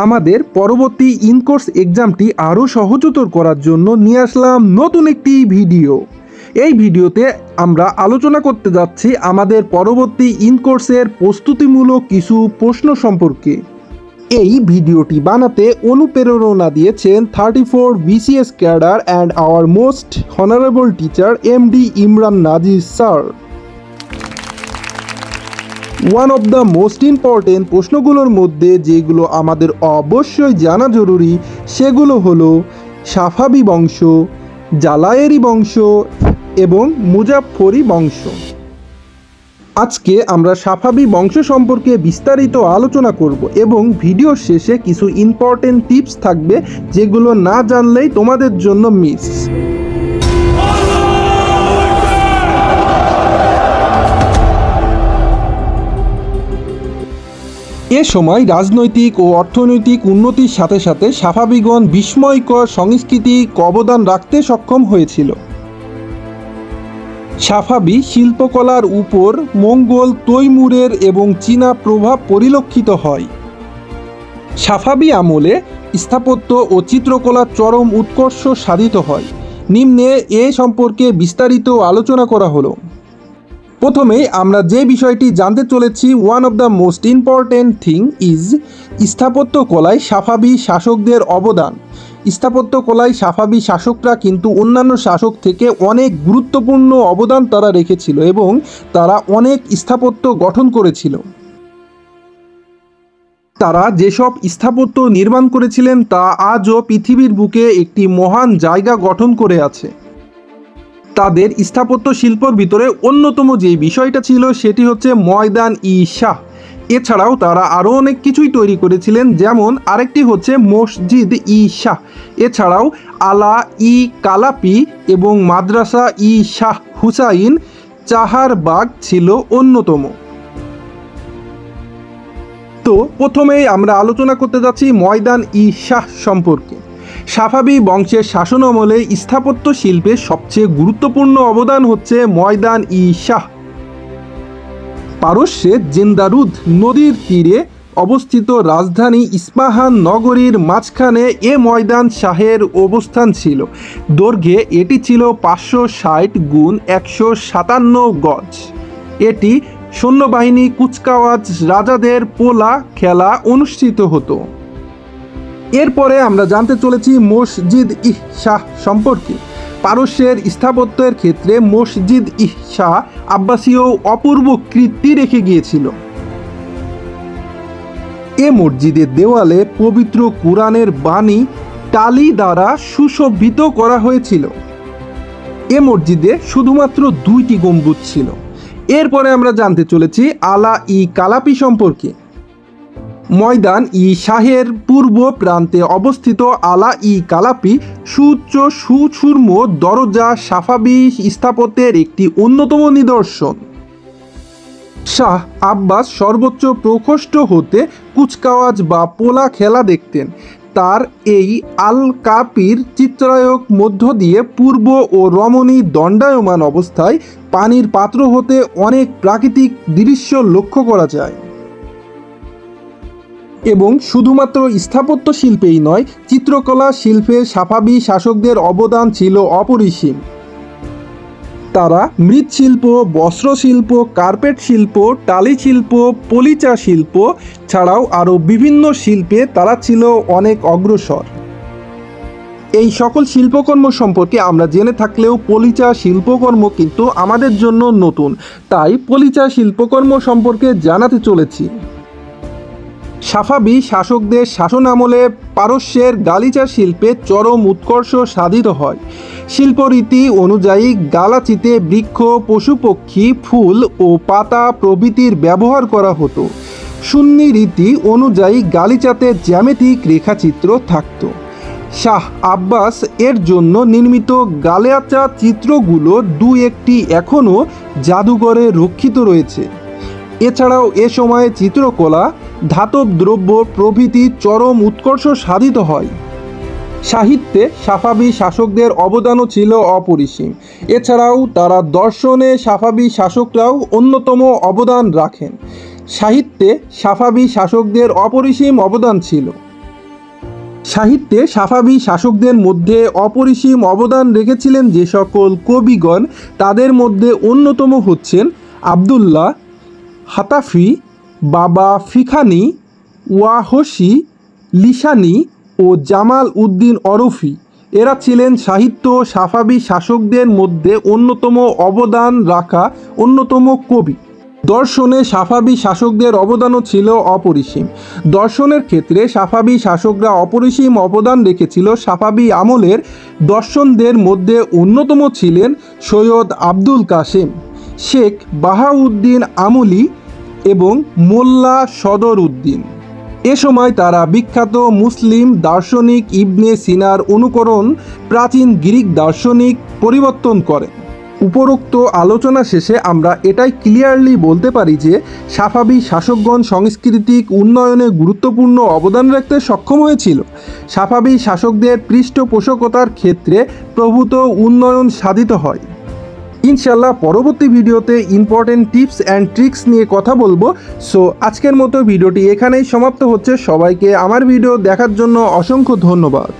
আমাদের পরবর্তী ইনকোর্স এক্সামটি আরও সহজতর করার জন্য নিয়ে আসলাম নতুন একটি ভিডিও। এই ভিডিওতে আমরা আলোচনা করতে যাচ্ছি আমাদের পরবর্তী ইনকোর্সের প্রস্তুতিমূলক কিছু প্রশ্ন সম্পর্কে। এই ভিডিওটি বানাতে অনুপ্রেরণা দিয়েছেন 34 BCS cadre and our most honourable teacher MD Imran Nazir sir. One of the most important প্রশ্নগুলোর মধ্যে যেগুলো আমাদের অবশ্যই জানা জরুরি সেগুলো হলো সাফাবি বংশ, জালায়েরি বংশ এবং মুজাফফরি বংশ। আজকে আমরা সাফাবি বংশ সম্পর্কে বিস্তারিত আলোচনা করব এবং ভিডিওর শেষে কিছু ইম্পর্টেন্ট টিপস থাকবে যেগুলো না জানলেই তোমাদের জন্য মিস। এ সময় রাজনৈতিক ও অর্থনৈতিক উন্নতির সাথে সাথে সাফাবিগণ বিস্ময়কর সাংস্কৃতিক অবদান রাখতে সক্ষম হয়েছিল। সাফাবি শিল্পকলার উপর মঙ্গোল, তৈমুরের এবং চীনা প্রভাব পরিলক্ষিত হয়। সাফাবি আমলে স্থাপত্য ও চিত্রকলার চরম উৎকর্ষ সাধিত হয়। নিম্নে এ সম্পর্কে বিস্তারিত আলোচনা করা হলো। প্রথমেই আমরা যে বিষয়টি জানতে চলেছি, one of the most important thing is স্থাপত্য কলায় সাফাবি শাসকদের অবদান। স্থাপত্য কলায় সাফাবি শাসকরা কিন্তু অন্যান্য শাসক থেকে অনেক গুরুত্বপূর্ণ অবদান তারা রেখেছিল এবং তারা অনেক স্থাপত্য গঠন করেছিল। তারা যেসব স্থাপত্য নির্মাণ করেছিলেন তা আজও পৃথিবীর বুকে একটি মহান জায়গা গঠন করে আছে। তাদের স্থাপত্য শিল্পর ভিতরে অন্যতম যে বিষয়টা ছিল সেটি হচ্ছে ময়দান-ই শাহ। এছাড়াও তারা আরও অনেক কিছুই তৈরি করেছিলেন, যেমন আরেকটি হচ্ছে মসজিদ-ই শাহ। এছাড়াও আলা-ই কালাপি এবং মাদ্রাসা-ই শাহ হুসাইন চাহারবাগ ছিল অন্যতম। তো প্রথমেই আমরা আলোচনা করতে যাচ্ছি ময়দান-ই শাহ সম্পর্কে। সাফাবি বংশের শাসনামলে স্থাপত্য শিল্পের সবচেয়ে গুরুত্বপূর্ণ অবদান হচ্ছে ময়দান-ই শাহ। পারস্যের জেন্দারুদ নদীর তীরে অবস্থিত রাজধানী ইস্পাহান নগরীর মাঝখানে এ ময়দান শাহের অবস্থান ছিল। দৈর্ঘ্যে এটি ছিল 560 গুণ 157 গজ। এটি সৈন্যবাহিনী কুচকাওয়াজ রাজাদের পোলা খেলা অনুষ্ঠিত হতো। এরপরে আমরা জানতে চলেছি মসজিদ-ই শাহ সম্পর্কে। পারস্যের স্থাপত্যের ক্ষেত্রে মসজিদ-ই শাহ আব্বাসীয় অপূর্ব কীর্তি রেখে গিয়েছিল। এ মসজিদের দেওয়ালে পবিত্র কুরআনের বাণী টালি দ্বারা সুশোভিত করা হয়েছিল। এ মসজিদে শুধুমাত্র 2টি গম্বুজ ছিল। এরপরে আমরা জানতে চলেছি আলা-ই কালাপি সম্পর্কে। ময়দান-ই শাহের পূর্ব প্রান্তে অবস্থিত আলা-ই কালাপি সুউচ্চ সুষুম্ন দরজা সাফাবি স্থাপত্যের একটি অন্যতম নিদর্শন। শাহ আব্বাস সর্বোচ্চ প্রকোষ্ঠ হতে কুচকাওয়াজ বা পোলা খেলা দেখতেন। তার এই আল কাপির চিত্রায়ক মধ্য দিয়ে পূর্ব ও রমণী দণ্ডায়মান অবস্থায় পানির পাত্র হতে অনেক প্রাকৃতিক দৃশ্য লক্ষ্য করা যায়। এবং শুধুমাত্র স্থাপত্য শিল্পেই নয়, চিত্রকলা শিল্পে সাফাবি শাসকদের অবদান ছিল অপরিসীম। তারা মৃৎশিল্প, বস্ত্রশিল্প, কার্পেট শিল্প, টালি শিল্প, পলিচা শিল্প ছাড়াও আরও বিভিন্ন শিল্পে তারা ছিল অনেক অগ্রসর। এই সকল শিল্পকর্ম সম্পর্কে আমরা জেনে থাকলেও পলিচা শিল্পকর্ম কিন্তু আমাদের জন্য নতুন, তাই পলিচা শিল্পকর্ম সম্পর্কে জানাতে চলেছি। সাফাবি শাসকদের শাসনামলে পারস্যের গালিচা শিল্পে চরম উৎকর্ষ সাধিত হয়। শিল্পরীতি অনুযায়ী গালাচিতে বৃক্ষ, পশুপক্ষী, ফুল ও পাতা প্রভৃতির ব্যবহার করা হতো। সুন্নি রীতি অনুযায়ী গালিচাতে জ্যামিতিক রেখাচিত্র থাকত। শাহ আব্বাস এর জন্য নির্মিত গালিচা চিত্রগুলো 2-1টি এখনও জাদুঘরে রক্ষিত রয়েছে। এছাড়াও এ সময়ে চিত্রকলা, ধাতব দ্রব্য প্রভৃতি চরম উৎকর্ষ সাধিত হয়। সাহিত্যে সাফাবি শাসকদের অবদানও ছিল অপরিসীম। এছাড়াও তারা দর্শনে সাফাবি শাসকরাও অন্যতম অবদান রাখেন। সাহিত্যে সাফাবি শাসকদের অপরিসীম অবদান ছিল। সাহিত্যে সাফাভি শাসকদের মধ্যে অপরিসীম অবদান রেখেছিলেন যে সকল কবিগণ, তাদের মধ্যে অন্যতম হচ্ছেন আবদুল্লাহ হাতাফি, বাবা ফিখানি, ওয়াহশি, লিসানি ও জামাল উদ্দিন অরফি। এরা ছিলেন সাহিত্য সাফাভি শাসকদের মধ্যে অন্যতম অবদান রাখা অন্যতম কবি। দর্শনে সাফাভি শাসকদের অবদানও ছিল অপরিসীম। দর্শনের ক্ষেত্রে সাফাভি শাসকরা অপরিসীম অবদান রেখেছিল। সাফাভি আমলের দর্শনদের মধ্যে অন্যতম ছিলেন সৈয়দ আব্দুল কাসেম, শেখ বাহাউদ্দিন আমলি এবং মোল্লা সদর উদ্দিন। এ সময় তারা বিখ্যাত মুসলিম দার্শনিক ইবনে সিনার অনুকরণ প্রাচীন গ্রিক দার্শনিক পরিবর্তন করেন। উপরোক্ত আলোচনা শেষে আমরা এটাই ক্লিয়ারলি বলতে পারি যে সাফাভি শাসকগণ সাংস্কৃতিক উন্নয়নে গুরুত্বপূর্ণ অবদান রাখতে সক্ষম হয়েছিল। সাফাভি শাসকদের পৃষ্ঠপোষকতার ক্ষেত্রে প্রভূত উন্নয়ন সাধিত হয়। ইনশাল্লাহ পরবর্তী ভিডিওতে ইম্পর্টেন্ট টিপস অ্যান্ড ট্রিক্স নিয়ে কথা বলবো। সো আজকের মতো ভিডিওটি এখানেই সমাপ্ত হচ্ছে। সবাইকে আমার ভিডিও দেখার জন্য অসংখ্য ধন্যবাদ।